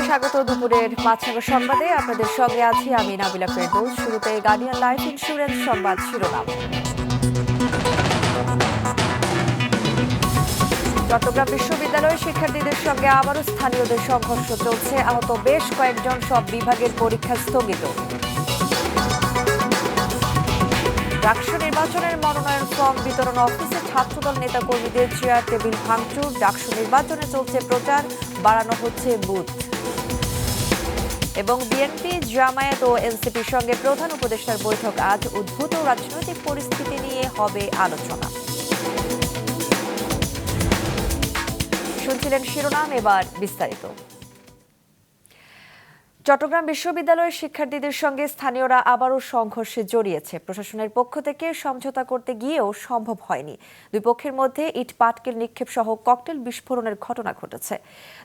স্বাগত দুপুরের ৫ সংবাদে আপনাদের সঙ্গে আছি আমি নাবিলা ফেরদৌস। শুরুতে গার্ডিয়ান লাইফ ইন্স্যুরেন্স সংবাদ শিরোনাম। চট্টগ্রাম বিশ্ববিদ্যালয়ের শিক্ষার্থীদের সঙ্গে আবারও স্থানীয়দের সংঘর্ষ চলছে। আহত বেশ কয়েকজন, সব বিভাগের পরীক্ষা স্থগিত। ডাকসু নির্বাচনের মনোনয়ন ফর্ম বিতরণ অফিসে ছাত্রদল নেতাকর্মীদের চেয়ার টেবিল ভাঙচুর। ডাকসু নির্বাচনে চলছে প্রচার, বাড়ানো হচ্ছে বুথ। এবং বিএনপি, জামায়াত ও এনসিপির সঙ্গে প্রধান উপদেষ্টার বৈঠক আজ। উদ্ভূত রাজনৈতিক পরিস্থিতি নিয়ে হবে আলোচনা। শুনছিলেন শিরোনাম, এবার বিস্তারিত। চট্টগ্রাম বিশ্ববিদ্যালয়ের শিক্ষার্থীদের সঙ্গে স্থানীয়রা আবারও সংঘর্ষে জড়িয়েছে। প্রশাসনের পক্ষ থেকে সমঝোতা করতে গিয়েও সম্ভব হয়নি। দুই পক্ষের মধ্যে ইট পাটকেল নিক্ষেপ সহ ককটেল বিস্ফোরণের ঘটনা ঘটেছে।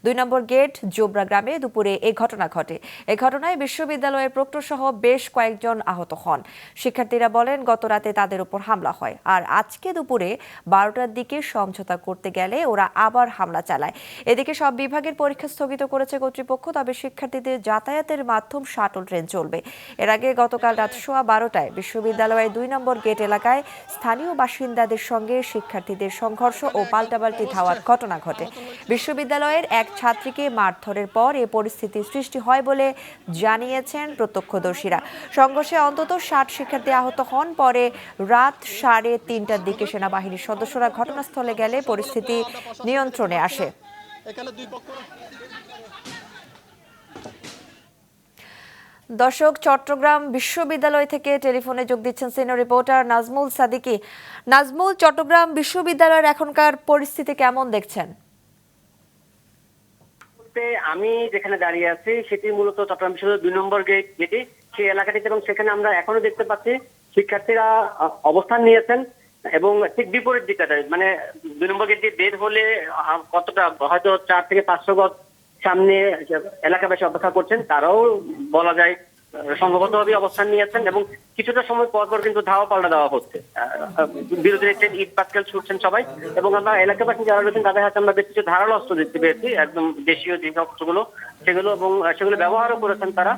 ২ নম্বর গেট জোবরা গ্রামে দুপুরে এই ঘটনা ঘটে। এ ঘটনায় বিশ্ববিদ্যালয়ের প্রক্টর সহ বেশ কয়েকজন আহত হন। শিক্ষার্থীরা বলেন, গত রাতে তাদের উপর হামলা হয়, আর আজকে দুপুরে ১২টার দিকে সমঝোতা করতে গেলে ওরা আবার হামলা চালায়। এদিকে সব বিভাগের পরীক্ষা স্থগিত করেছে কর্তৃপক্ষ, তবে শিক্ষার্থীদের যাতায়াতের মাধ্যম শাটল ট্রেন চলবে। এর আগে গতকাল রাত 12:15টায় বিশ্ববিদ্যালয়ের ২ নম্বর গেট এলাকায় স্থানীয় বাসিন্দাদের সঙ্গে শিক্ষার্থীদের সংঘর্ষ ও পাল্টাপাল্টি ধাওয়ার ঘটনা ঘটে। বিশ্ববিদ্যালয়ের এক ছাত্রীকে মারধরের পর এ পরিস্থিতি সৃষ্টি হয় বলে জানিয়েছেন প্রত্যক্ষদর্শীরা। সংঘর্ষে অন্তত ৬০ শিক্ষার্থী আহত হন। পরে রাত ৩:৩০টার দিকে সেনাবাহিনীর সদস্যরা ঘটনাস্থলে গেলে পরিস্থিতি নিয়ন্ত্রণে আসে। দর্শক, চট্টগ্রাম বিশ্ববিদ্যালয় থেকে টেলিফোনে যোগ দিচ্ছেন সিনিয়র রিপোর্টার নাজমুল সাদিকি। নাজমুল, চট্টগ্রাম বিশ্ববিদ্যালয়ের এখনকার পরিস্থিতি কেমন দেখছেন? আমি যেখানে দাঁড়িয়ে আছি সেটি মূলত চট্টগ্রাম বিশ্ববিদ্যালয়ের ২ নম্বর গেট, যেটি সেই এলাকাটিতে, এবং সেখানে আমরা এখনো দেখতে পাচ্ছি শিক্ষার্থীরা অবস্থান নিয়েছেন এবং ঠিক বিপরীত দিকটাতে, মানে ২ নম্বর গেট দিয়ে বের হলে কতটা, হয়তো ৪ থেকে ৫০০ গজ সামনে এলাকাবাসী অপেক্ষা করছেন। তারাও বলা যায় সংঘবদ্ধভাবে অবস্থান নিয়েছেন এবং কিছুটা সময় পর পর কিন্তু ধাওয়া পাল্টা দেওয়া হচ্ছে। বিরোধী ইট পাটকেল ছুটছেন সবাই, এবং আমরা এলাকাবাসী যারা রয়েছেন তাদের হাতে আমরা বেশ কিছু ধারালো অস্ত্র দেখতে পেয়েছি, একদম দেশীয় যে অস্ত্রগুলো সেগুলো, এবং সেগুলো ব্যবহারও করেছেন তারা।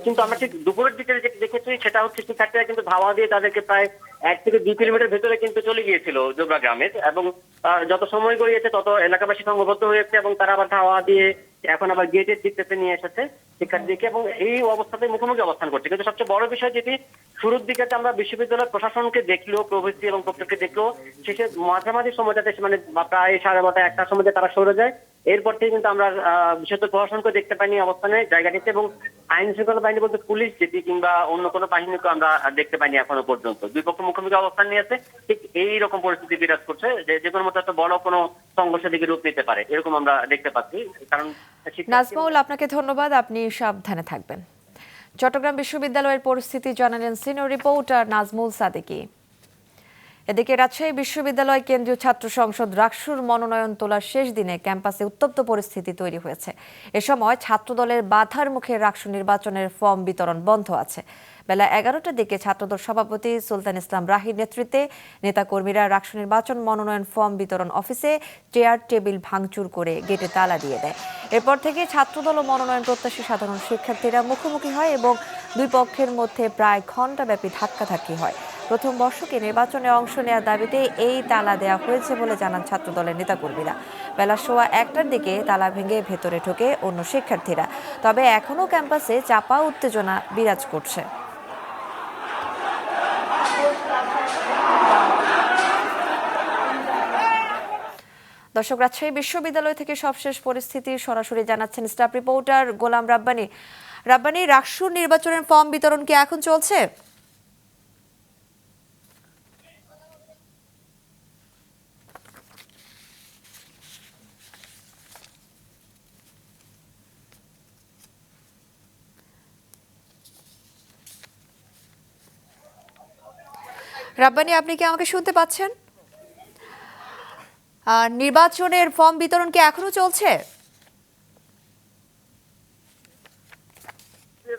কিন্তু আমরা ঠিক দুপুরের দিকে যেটা দেখেছি সেটা হচ্ছে শিক্ষার্থীরা কিন্তু ধাওয়া দিয়ে তাদেরকে প্রায় ১ থেকে ২ কিলোমিটার ভেতরে কিন্তু চলে গিয়েছিল জোবরা গ্রামের, এবং যত সময় গড়িয়েছে তত এলাকাবাসী সংঘবদ্ধ হয়েছে এবং তারা আবার ধাওয়া দিয়ে এখন আবার গেটের দিকটাতে নিয়ে এসেছে শিক্ষার্থীকে, এবং এই অবস্থাতে মুখোমুখি অবস্থান করছে। কিন্তু সবচেয়ে বড় বিষয় যেটি, শুরুর দিকে আমরা বিশ্ববিদ্যালয় প্রশাসনকে দেখলো, প্রভৃতি এবং প্রত্যেককে দেখলো, শেষে মাঝামাঝি সময়টাতে মানে প্রায় 12:30 1টার সময় তারা সরে যায়। এরপর থেকে কিন্তু আমরা বিশেষত প্রশাসনকে দেখতে পাইনি অবস্থানে জায়গাটিতে, এবং আইন শৃঙ্খলা বাহিনী বলতে পুলিশ যেটি কিংবা অন্য কোনো বাহিনীকে আমরা দেখতে পাইনি এখনো পর্যন্ত। দুই পক্ষ মুখোমুখি অবস্থান নিয়েছে, ঠিক এই রকম পরিস্থিতি বিরাজ করছে যে কোনো মতো একটা বড় কোনো সংঘর্ষের দিকে রূপ নিতে পারে, এরকম আমরা দেখতে পাচ্ছি। কারণ নাজমুল, আপনাকে ধন্যবাদ, আপনি সাবধানে থাকবেন। চট্টগ্রাম বিশ্ববিদ্যালয়ের পরিস্থিতি জানালেন সিনিয়র রিপোর্টার নাজমুল সাদিকি। এদিকে রাজশাহী বিশ্ববিদ্যালয় কেন্দ্রীয় ছাত্র সংসদ রাকসুর মনোনয়ন তোলার শেষ দিনে ক্যাম্পাসে উত্তপ্ত পরিস্থিতি তৈরি হয়েছে। এ সময় ছাত্রদলের বাধার মুখে রাকসু নির্বাচনের ফর্ম বিতরণ বন্ধ আছে। বেলা 11টার দিকে ছাত্রদল সভাপতি সুলতান ইসলাম রাহির নেতৃত্বে নেতাকর্মীরা রাকসু নির্বাচন মনোনয়ন ফর্ম বিতরণ অফিসে চেয়ার টেবিল ভাঙচুর করে গেটে তালা দিয়ে দেয়। এরপর থেকে ছাত্রদল ও মনোনয়ন প্রত্যাশী সাধারণ শিক্ষার্থীরা মুখোমুখি হয় এবং দুই পক্ষের মধ্যে প্রায় ঘণ্টাব্যাপী ধাক্কাধাক্কি হয়। প্রথম বর্ষকে নির্বাচনে অংশ নেওয়ার দাবিতে এই তালা দেওয়া হয়েছে বলে জানান ছাত্রদলের নেতাকর্মীরা। বেলা 1:15টার দিকে তালা ভেঙে ভেতরে ঢোকে অন্য শিক্ষার্থীরা। তবে এখনও ক্যাম্পাসে চাপা উত্তেজনা বিরাজ করছে। দর্শক, রাজশাহী বিশ্ববিদ্যালয় থেকে সবশেষ পরিস্থিতি সরাসরি জানাচ্ছেন স্টাফ রিপোর্টার গোলাম রাব্বানী। রাব্বানী, রাকসুর নির্বাচনের ফর্ম বিতরণ কি এখন চলছে? রাব্বানী, আপনি কি আমাকে শুনতে পাচ্ছেন? নির্বাচনের ফর্ম বিতরণ কি এখনো চলছে?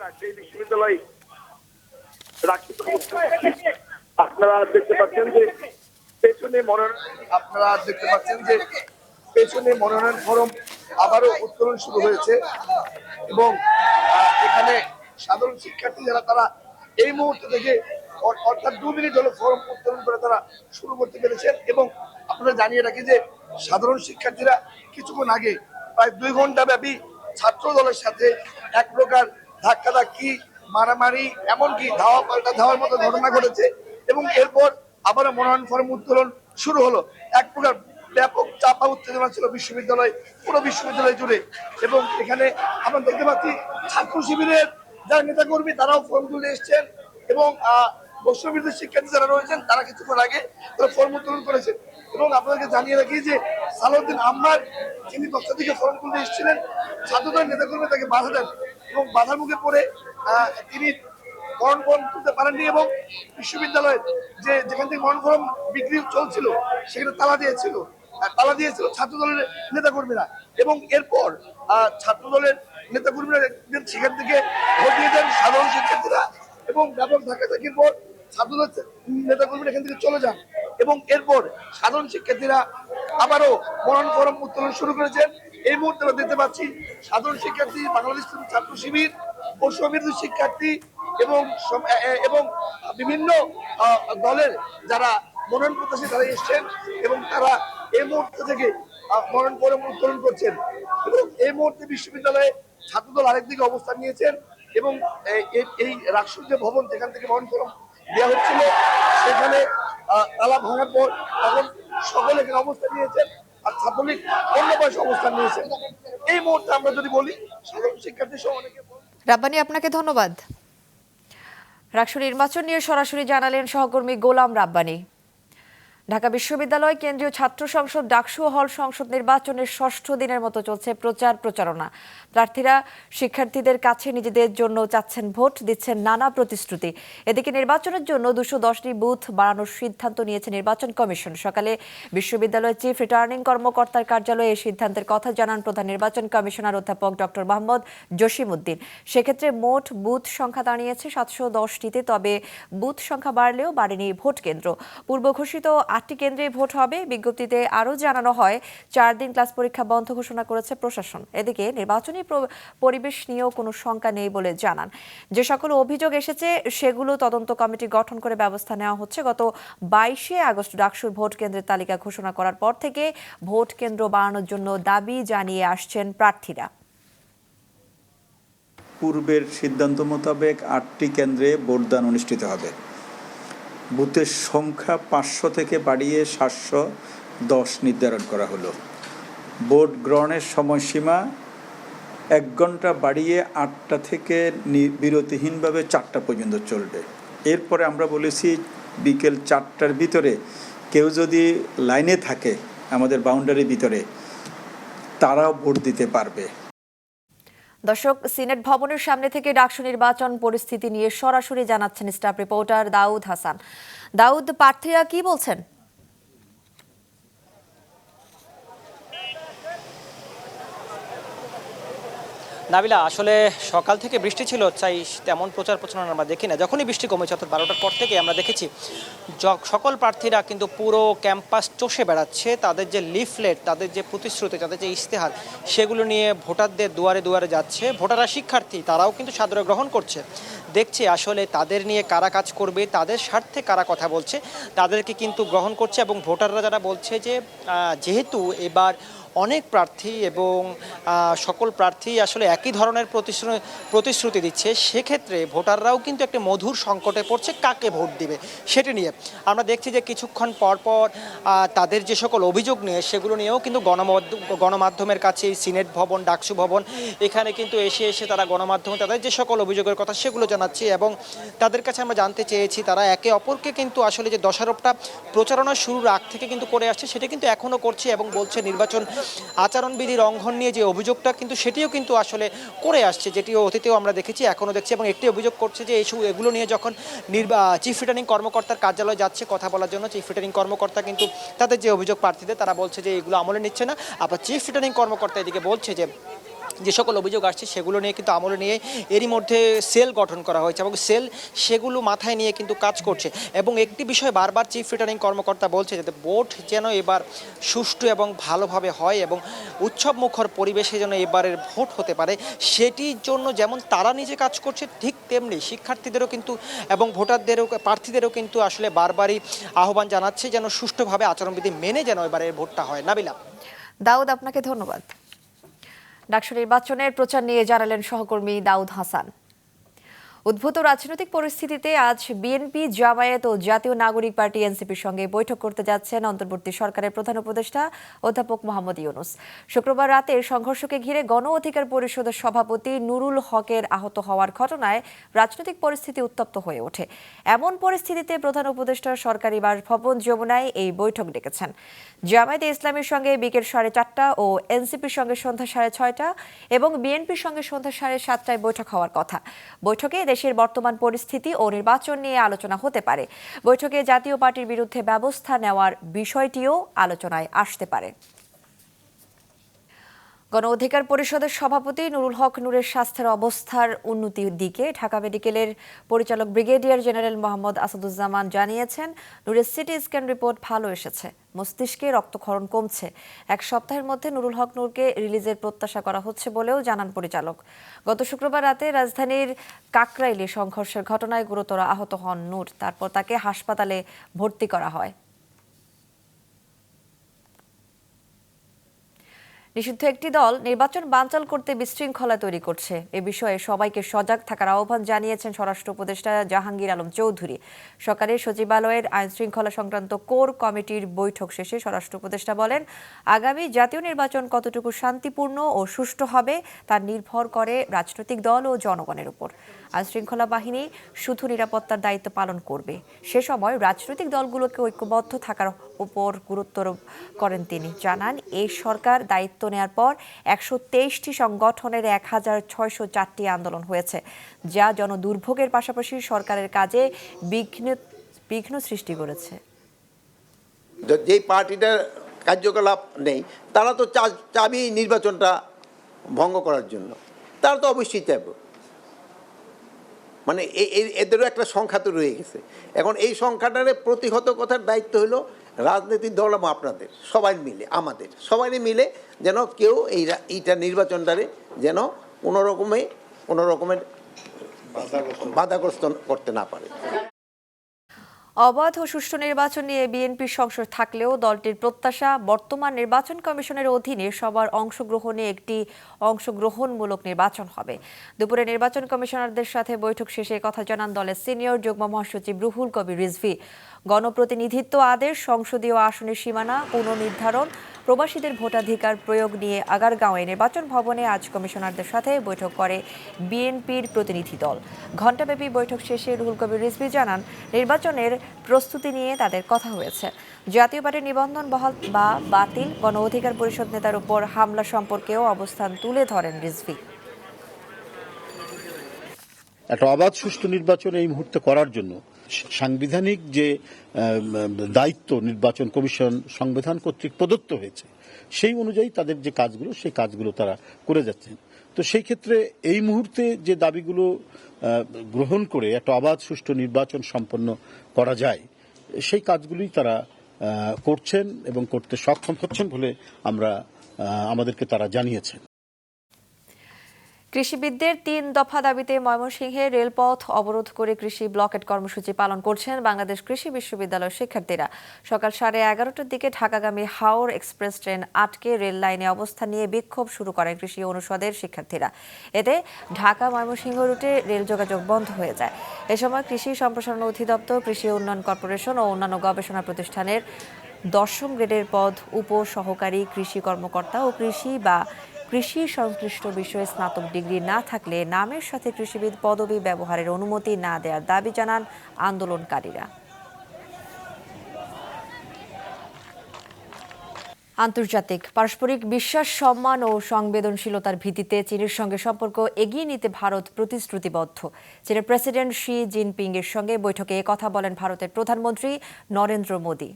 রাজশাহী বিশ্ববিদ্যালয় আপনারা দেখতে পাচ্ছেন যে পেছনে মনোনয়ন ফরম আবারও উত্তোলন শুরু হয়েছে এবং এখানে সাধারণ শিক্ষার্থী যারা তারা এই মুহূর্ত থেকে অর্থাৎ 2 মিনিট হলো ফর্ম উত্তোলন করে তারা শুরু করতে পেরেছেন। এবং আপনারা জানিয়ে রাখি যে সাধারণ শিক্ষার্থীরা কিছুক্ষণ আগে প্রায় 2 ঘন্টা ব্যাপী ছাত্র দলের সাথে এক প্রকার ধাক্কাধাক্কি, মারামারি, এমনকি ধাওয়া পাল্টা ধাওয়ার মতো ঘটনা ঘটেছে এবং এরপর আবারও মনোনয়ন ফরম উত্তোলন শুরু হলো। এক প্রকার ব্যাপক চাপা উত্তেজনা ছিল বিশ্ববিদ্যালয়, পুরো বিশ্ববিদ্যালয় জুড়ে। এবং এখানে আমরা দেখতে পাচ্ছি ছাত্র শিবিরের যারা নেতাকর্মী তারাও ফর্ম তুলে এসছেন এবং বৈষম্যবিরোধী শিক্ষার্থী যারা রয়েছেন তারা কিছুক্ষণ আগে তারা ফর্ম উত্তোলন করেছেন। এবং আপনাদেরকে জানিয়ে রাখি যে সালাউদ্দিন আম্মার যিনি 10টা দিকে ফর্ম তুলতে এসেছিলেন, ছাত্রদলের নেতাকর্মী তাকে বাধা দেন এবং বাধার মুখে পড়ে তিনি ফর্ম তুলতে পারেননি এবং বিশ্ববিদ্যালয়ের যেখান থেকে মনোনয়ন ফর্ম বিক্রি চলছিল সেখানে তালা দিয়েছিল ছাত্রদলের নেতাকর্মীরা। এবং এরপর ছাত্রদলের নেতাকর্মীরা সেখান থেকে ভোট দিয়ে দেন সাধারণ শিক্ষার্থীরা এবং ব্যাপক ধাক্কাধাক্কির পর ছাত্রদলের নেতাকর্মীরা এখান থেকে চলে যান। এবং এরপর সাধারণ শিক্ষার্থীরা আবারও মনোনয়ন ফরম উত্তোলন শুরু করেছেন। এই মুহূর্তে আমরা দেখতে পাচ্ছি সাধারণ শিক্ষার্থী, বাংলাদেশ ছাত্র শিবির, বৈষম্যবিরোধী শিক্ষার্থী এবং বিভিন্ন দলের যারা মনোনয়ন প্রত্যাশী তারা এসছেন এবং তারা এই মুহূর্ত থেকে মনোনয়ন ফরম উত্তোলন করছেন। এবং এই মুহূর্তে বিশ্ববিদ্যালয়ে ছাত্রদল আরেকদিকে অবস্থান নিয়েছেন এবং এই রাকসুর যে ভবন যেখান থেকে মনোনয়ন ফরম দেওয়া হচ্ছিল সেখানে তালা ভাঙার পর তখন সকলে এখানে অবস্থান নিয়েছেন আর ছাত্রলীগ অন্য পাশে অবস্থান নিয়েছেন। এই মুহূর্তে আমরা যদি বলি সাধারণ শিক্ষার্থী সহ অনেকে। রাব্বানী, আপনাকে ধন্যবাদ। রাকসু নির্বাচন নিয়ে সরাসরি জানালেন সহকর্মী গোলাম রাব্বানী। ঢাকা বিশ্ববিদ্যালয় কেন্দ্রীয় ছাত্র সংসদ ডাকসু হল সংসদ নির্বাচনের 6ষ্ঠ দিনের মতো চলছে প্রচারণা। প্রার্থীরা শিক্ষার্থীদের কাছে নিজেদের জন্য চাচ্ছেন ভোট, দিচ্ছেন নানা প্রতিশ্রুতি। এদিকে নির্বাচনের জন্য 210টি বুথ বাড়ানোর সিদ্ধান্ত নিয়েছে নির্বাচন কমিশন। সকালে বিশ্ববিদ্যালয়ের চিফ রিটার্নিং কর্মকর্তার কার্যালয়ে এই সিদ্ধান্তের কথা জানান প্রধান নির্বাচন কমিশনার অধ্যাপক ডক্টর মোহাম্মদ জসিমউদ্দিন। সেক্ষেত্রে মোট বুথ সংখ্যা দাঁড়িয়েছে 710টিতে, তবে বুথ সংখ্যা বাড়লেও বাড়েনি ভোট কেন্দ্র। পূর্ব ঘোষিত 8টি কেন্দ্রে ভোট হবে। বিজ্ঞপ্তিতে আরও জানানো হয় 4 দিন ক্লাস পরীক্ষা বন্ধ ঘোষণা করেছে প্রশাসন। এদিকে নির্বাচনী পরিবেশ নিয়েও কোনো শঙ্কা নেই বলে জানান। যে সকল অভিযোগ এসেছে সেগুলো তদন্ত কমিটি গঠন করে ব্যবস্থা নেওয়া হচ্ছে। গত 22শে আগস্ট ডাকসুর ভোট কেন্দ্রের তালিকা ঘোষণা করার পর থেকে ভোট কেন্দ্র বাড়ানোর জন্য দাবি জানিয়ে আসছেন প্রার্থীরা। পূর্বের সিদ্ধান্ত মোতাবেক 8টি কেন্দ্রে ভোটদান অনুষ্ঠিত হবে। বুথের সংখ্যা 500 থেকে বাড়িয়ে 710 নির্ধারণ করা হলো। ভোট গ্রহণের সময়সীমা 1 ঘন্টা বাড়িয়ে 8টা থেকে বিরতিহীনভাবে 4টা পর্যন্ত চলবে। এরপরে আমরা বলেছি বিকেল 4টার ভিতরে কেউ যদি লাইনে থাকে আমাদের বাউন্ডারির ভিতরে তারাও ভোট দিতে পারবে। দর্শক, সিনেট ভবনের সামনে থেকে ডাকসু নির্বাচন পরিস্থিতি নিয়ে সরাসরি জানাচ্ছেন স্টাফ রিপোর্টার দাউদ হাসান। দাউদ, প্রার্থীরা কি বলছেন? নাবিলা, আসলে সকাল থেকে বৃষ্টি ছিল, চাই তেমন প্রচারণা আমরা দেখি না। যখনই বৃষ্টি কমেছে অর্থাৎ 12টার পর থেকে আমরা দেখেছি সকল প্রার্থীরা কিন্তু পুরো ক্যাম্পাস চষে বেড়াচ্ছে। তাদের যে লিফলেট, তাদের যে প্রতিশ্রুতি, তাদের যে ইশতেহার, সেগুলো নিয়ে ভোটারদের দুয়ারে দুয়ারে যাচ্ছে। ভোটাররা শিক্ষার্থী, তারাও কিন্তু সাদরে গ্রহণ করছে। দেখছে আসলে তাদের নিয়ে কারা কাজ করবে, তাদের স্বার্থে কারা কথা বলছে, তাদেরকে কিন্তু গ্রহণ করছে। এবং ভোটাররা যারা বলছে যে যেহেতু এবার অনেক প্রার্থী এবং সকল প্রার্থী আসলে একই ধরনের প্রতিশ্রুতি দিচ্ছে, সেক্ষেত্রে ভোটাররাও কিন্তু একটা মধুর সংকটে পড়ছে কাকে ভোট দিবে সেটি নিয়ে। আমরা দেখছি যে কিছুক্ষণ পর পর তাদের যে সকল অভিযোগ নিয়ে সেগুলো নিয়েও কিন্তু গণমাধ্যমের কাছে সিনেট ভবন, ডাকসু ভবন, এখানে কিন্তু এসে তারা গণমাধ্যমে তাদের যে সকল অভিযোগের কথা সেগুলো জানাচ্ছে। এবং তাদের কাছে আমরা জানতে চেয়েছি তারা একে অপরকে কিন্তু আসলে যে দোষারোপটা প্রচারণা শুরুর আগ থেকে কিন্তু করে আসছে সেটা কিন্তু এখনও করছে এবং বলছে নির্বাচন আচরণবিধি লঙ্ঘন নিয়ে যে অভিযোগটা কিন্তু সেটিও কিন্তু আসলে করে আসছে, যেটিও অতীতেও আমরা দেখেছি, এখনও দেখছি। এবং একটি অভিযোগ করছে যে এগুলো নিয়ে যখন চিফ রিটার্নিং কর্মকর্তার কার্যালয়ে যাচ্ছে কথা বলার জন্য, চিফ রিটার্নিং কর্মকর্তা কিন্তু তাদের যে অভিযোগ প্রার্থীদের তারা বলছে যে এগুলো আমলে নিচ্ছে না। আবার চিফ রিটার্নিং কর্মকর্তা এদিকে বলছে যে সকল অভিযোগ আসছে সেগুলো নিয়ে কিন্তু আমলে নিয়ে এরই মধ্যে সেল গঠন করা হয়েছে এবং সেল সেগুলো মাথায় নিয়ে কিন্তু কাজ করছে। এবং একটি বিষয় বারবার চিফ রিটার্নিং কর্মকর্তা বলছে যাতে ভোট যেন এবার সুষ্ঠু এবং ভালোভাবে হয় এবং উৎসব মুখর পরিবেশে যেন এবারের ভোট হতে পারে, সেটির জন্য যেমন তারা নিজে কাজ করছে ঠিক তেমনি শিক্ষার্থীদেরও কিন্তু এবং ভোটারদেরও প্রার্থীদেরও কিন্তু আসলে বারবারই আহ্বান জানাচ্ছে যেন সুষ্ঠুভাবে আচরণবিধি মেনে যেন এবারের ভোটটা হয়। নাবিলা। দাউদ, আপনাকে ধন্যবাদ। ডাকসু নির্বাচনের প্রচার নিয়ে জানালেন সহকর্মী দাউদ হাসান। উদ্ভূত রাজনৈতিক পরিস্থিতিতে আজ বিএনপি, জামায়াত ও জাতীয় নাগরিক পার্টি এনসিপির সঙ্গে বৈঠক করতে যাচ্ছেন অন্তর্বর্তী সরকারের প্রধান উপদেষ্টা অধ্যাপক মোহাম্মদ ইউনূস। শুক্রবার রাতে সংঘর্ষকে ঘিরে গণ অধিকার পরিষদের সভাপতি নুরুল হকের আহত হওয়ার ঘটনায় রাজনৈতিক পরিস্থিতি উত্তপ্ত হয়ে ওঠে। এমন পরিস্থিতিতে প্রধান উপদেষ্টা সরকারি বাসভবন যমুনায় এই বৈঠক ডেকেছেন। জামায়াতে ইসলামীর সঙ্গে বিকেল 4:30 ও এনসিপির সঙ্গে সন্ধ্যা 6:30 এবং বিএনপির সঙ্গে সন্ধ্যা 7:30 বৈঠক হওয়ার কথা। বৈঠকে দেশের বর্তমান পরিস্থিতি ও নির্বাচন নিয়ে আলোচনা হতে পারে। বৈঠকে জাতীয় পার্টির বিরুদ্ধে ব্যবস্থা নেওয়ার বিষয়টিও আলোচনায় আসতে পারে। গণ অধিকার পরিষদের সভাপতি নুরুল হক নূরের স্বাস্থ্যের অবস্থার উন্নতির দিকে ঢাকা মেডিকেলের পরিচালক ব্রিগেডিয়ার জেনারেল মোহাম্মদ আসাদুজ্জামান জানিয়েছেন, নূরের সিটি স্ক্যান রিপোর্ট ভালো এসেছে, মস্তিষ্কে রক্তক্ষরণ কমছে। এক সপ্তাহের মধ্যে নুরুল হক নূরকে রিলিজের প্রত্যাশা করা হচ্ছে বলেও জানান পরিচালক। গত শুক্রবার রাতে রাজধানীর কাকরাইলে সংঘর্ষের ঘটনায় গুরুতর আহত হন নূর। তারপর তাকে হাসপাতালে ভর্তি করা হয়। নিষিদ্ধ একটি দল নির্বাচন বানচাল করতে বিশৃঙ্খলা তৈরি করছে। এ বিষয়ে সবাইকে সজাগ থাকার আহ্বান জানিয়েছেন স্বরাষ্ট্র উপদেষ্টা জাহাঙ্গীর আলম চৌধুরী। সকালে সচিবালয়ের আইন শৃঙ্খলা সংক্রান্ত কোর কমিটির বৈঠক শেষে স্বরাষ্ট্র উপদেষ্টা বলেন, আগামী জাতীয় নির্বাচন কতটুকু শান্তিপূর্ণ ও সুষ্ঠু হবে তা নির্ভর করে রাজনৈতিক দল ও জনগণের উপর। আইন শৃঙ্খলা বাহিনী শুধু নিরাপত্তার দায়িত্ব পালন করবে। সে সময় রাজনৈতিক দলগুলোকে ঐক্যবদ্ধ থাকার উপর গুরুত্ব করেন তিনি। জানান, এই সরকার দায়িত্ব নেয়ার পর 123টি সংগঠনের 1604টি আন্দোলন হয়েছে, যা জনদুর্ভোগের পাশাপাশি সরকারের কাজে বিঘ্ন সৃষ্টি করেছে। যে পার্টিটার কার্যকলাপ নেই তারা তো চাবি নির্বাচনটা ভঙ্গ করার জন্য, তারা তো অবশ্যই চাইবে। মানে এদেরও একটা সংখ্যা তো রয়ে গেছে। এখন এই সংখ্যাটারে প্রতিহত করার দায়িত্ব হলো রাজনৈতিক দল এবং আপনাদের সবাই মিলে, আমাদের সবাই মিলে যেন কেউ এইটা নির্বাচনটারে যেন কোনো রকমের বাধাগ্রস্ত করতে না পারে। অবাধ ও সুষ্ঠু নির্বাচন নিয়ে বিএনপির সংশয় থাকলেও দলটির প্রত্যাশা, বর্তমান নির্বাচন কমিশনের অধীনে সবার অংশগ্রহণে একটি অংশগ্রহণমূলক নির্বাচন হবে। দুপুরে নির্বাচন কমিশনারদের সাথে বৈঠক শেষে কথা জানান দলের সিনিয়র যুগ্ম মহাসচিব রুহুল কবির রিজভী। গণপ্রতিনিধিত্ব আদেশ, সংসদীয় আসনের সীমানা পুনর্নির্ধারণ, প্রবাসীদের ভোটাধিকার প্রয়োগ নিয়ে আগারগাঁওয়ে নির্বাচন ভবনে আজ কমিশনারদের সাথে বৈঠক করে বিএনপির প্রতিনিধি দল। ঘণ্টাব্যাপী বৈঠক শেষে রুহুল কবির রিজভী জানান, নির্বাচনের প্রস্তুতি নিয়ে তাদের কথা হয়েছে। জাতীয় পার্টির নিবন্ধন বহাল বা বাতিল, গণ অধিকার পরিষদ নেতার উপর হামলা সম্পর্কেও অবস্থান তুলে ধরেন রিজভী। একটা অবাধ সুষ্ঠু নির্বাচন এই মুহূর্তে করার জন্য সাংবিধানিক যে দায়িত্ব নির্বাচন কমিশন সংবিধান কর্তৃক প্রদত্ত হয়েছে সেই অনুযায়ী তাদের যে কাজগুলো সেই কাজগুলো তারা করে যাচ্ছেন। তো সেই ক্ষেত্রে এই মুহূর্তে যে দাবিগুলো গ্রহণ করে একটা অবাধ সুষ্ঠু নির্বাচন সম্পন্ন করা যায় সেই কাজগুলোই তারা করছেন এবং করতে সক্ষম হচ্ছেন বলে আমাদেরকে তারা জানিয়েছেন। কৃষিবিদদের 3 দফা দাবিতে ময়মনসিংহে রেলপথ অবরোধ করে কৃষি ব্লকেট কর্মসূচি পালন করছেন বাংলাদেশ কৃষি বিশ্ববিদ্যালয়ের শিক্ষার্থীরা। সকাল 11:30টার দিকে ঢাকাগামী হাওর এক্সপ্রেস ট্রেন আটকে রেল লাইনে অবস্থান নিয়ে বিক্ষোভ শুরু করেন কৃষি অনুষদের শিক্ষার্থীরা। এতে ঢাকা ময়মনসিংহ রুটে রেল যোগাযোগ বন্ধ হয়ে যায়। এ সময় কৃষি সম্প্রসারণ অধিদপ্তর, কৃষি উন্নয়ন কর্পোরেশন ও অন্যান্য গবেষণা প্রতিষ্ঠানের 10ম গ্রেডের পদ উপ সহকারী কৃষি কর্মকর্তা ও কৃষি সংশ্লিষ্ট বিষয়ে স্নাতক ডিগ্রি না থাকলে নামের সাথে কৃষিবিদ পদবি ব্যবহারের অনুমতি না দেওয়ার দাবি জানান আন্দোলনকারীরা। আন্তর্জাতিক পারস্পরিক বিশ্বাস, সম্মান ও সংবেদনশীলতার ভিত্তিতে চীনের সঙ্গে সম্পর্ক এগিয়ে নিতে ভারত প্রতিশ্রুতিবদ্ধ। চীনের প্রেসিডেন্ট শি জিনপিং এর সঙ্গে বৈঠকে কথা বলেন ভারতের প্রধানমন্ত্রী নরেন্দ্র মোদি।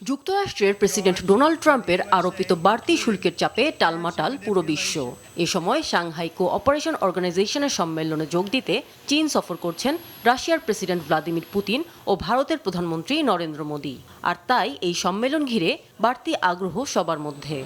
যুক্তরাষ্ট্রের প্রেসিডেন্ট ডোনাল্ড ট্রাম্পের আরোপিত বাড়তি শুল্কের চাপে টালমাটাল পুরো বিশ্ব। এ সময় সাংহাই কোঅপারেশন অর্গানাইজেশনের সম্মেলনে যোগ দিতে চীন সফর করছেন রাশিয়ার প্রেসিডেন্ট ভ্লাদিমির পুতিন ও ভারতের প্রধানমন্ত্রী নরেন্দ্র মোদি। আর তাই এই সম্মেলন ঘিরে বাড়তি আগ্রহ সবার মধ্যে।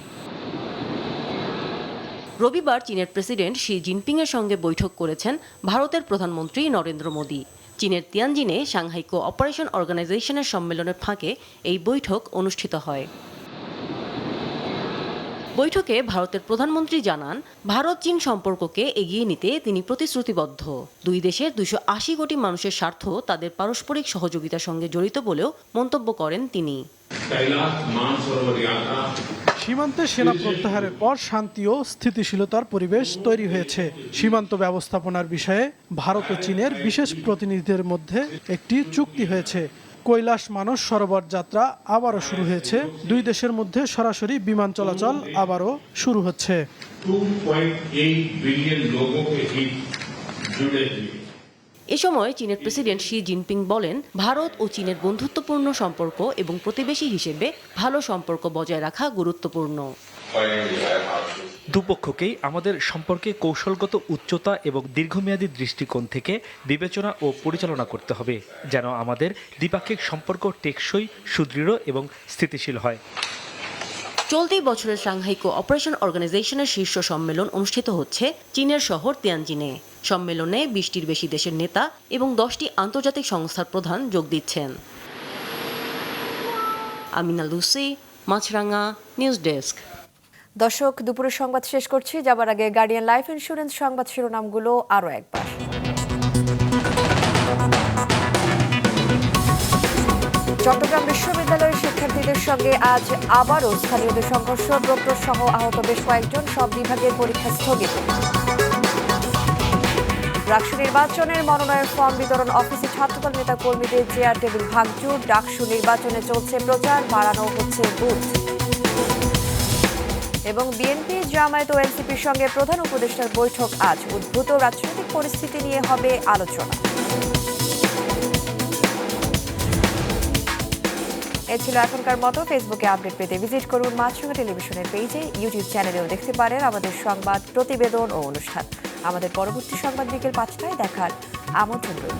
রবিবার চীনের প্রেসিডেন্ট শি জিনপিংয়ের সঙ্গে বৈঠক করেছেন ভারতের প্রধানমন্ত্রী নরেন্দ্র মোদি। চীনের তিয়ানজিনে সাংহাই কোঅপারেশন অর্গানাইজেশনের সম্মেলনের ফাঁকে এই বৈঠক অনুষ্ঠিত হয়। বৈঠকে ভারতের প্রধানমন্ত্রী জানান, ভারত চীন সম্পর্ককে এগিয়ে নিতে তিনি প্রতিশ্রুতিবদ্ধ। দুই দেশের 280 কোটি মানুষের স্বার্থ তাদের পারস্পরিক সহযোগিতার সঙ্গে জড়িত বলেও মন্তব্য করেন তিনি। সীমান্তে সেনা প্রত্যাহারের পর শান্তি ও স্থিতিশীলতার পরিবেশ তৈরি হয়েছে। সীমান্ত ব্যবস্থাপনার বিষয়ে ভারত ও চীনের বিশেষ প্রতিনিধিদের মধ্যে একটি চুক্তি হয়েছে। কৈলাস মানস সরোবর যাত্রা আবারও শুরু হয়েছে। দুই দেশের মধ্যে সরাসরি বিমান চলাচল আবারও শুরু হচ্ছে। 2.8 बिलियन लोगों के हित जुड़े हुए। এ সময় চীনের প্রেসিডেন্ট শি জিনপিং বলেন, ভারত ও চীনের বন্ধুত্বপূর্ণ সম্পর্ক এবং প্রতিবেশী হিসেবে ভালো সম্পর্ক বজায় রাখা গুরুত্বপূর্ণ। দুপক্ষকেই আমাদের সম্পর্কে কৌশলগত উচ্চতা এবং দীর্ঘমেয়াদী দৃষ্টিকোণ থেকে বিবেচনা ও পরিচালনা করতে হবে, যেন আমাদের দ্বিপাক্ষিক সম্পর্ক টেকসই, সুদৃঢ় এবং স্থিতিশীল হয়। চলতি বছরের সাংহাই কোঅপারেশন অর্গানাইজেশনের শীর্ষ সম্মেলন অনুষ্ঠিত হচ্ছে চীনের শহর তিয়ানজিনে। সম্মেলনে 20টির বেশি দেশের নেতা এবং 10টি আন্তর্জাতিক সংস্থার প্রধান যোগ দিচ্ছেন। আমিনা লুসি, মাছরাঙা, নিউজ ডেস্ক। দর্শক, দুপুরের সংবাদ শেষ করছি। যাবার আগে গার্ডিয়ান লাইফ ইন্স্যুরেন্স সংবাদ শিরোনামগুলো আরও একবার। চট্টগ্রাম বিশ্ববিদ্যালয়ের শিক্ষার্থীদের সঙ্গে আজ আবারও স্থানীয়দের সংঘর্ষ, প্রক্টর সহ আহত বেশ কয়েকজন। সব বিভাগের পরীক্ষা স্থগিত। ডাকসু নির্বাচনের মনোনয়ন ফর্ম বিতরণ অফিসে ছাত্রদল নেতা কর্মীদের চেয়ার টেবিল ভাঙচুর। ডাকসু নির্বাচনে চলছে প্রচার, বাড়ানো হচ্ছে বুথ। এবং বিএনপি, জামায়াত ও এনসিপির সঙ্গে প্রধান উপদেষ্টার বৈঠক আজ। উদ্ভূত রাজনৈতিক পরিস্থিতি নিয়ে হবে আলোচনা। এ ছিল এখনকার মতো। ফেসবুকে আপডেট পেতে ভিজিট করুন মাছরাঙা টেলিভিশনের পেজে। ইউটিউব চ্যানেলেও দেখতে পারেন আমাদের সংবাদ, প্রতিবেদন ও অনুষ্ঠান। আমাদের পরবর্তী সংবাদ বিকেল 5টায় দেখার আমন্ত্রণ রইল।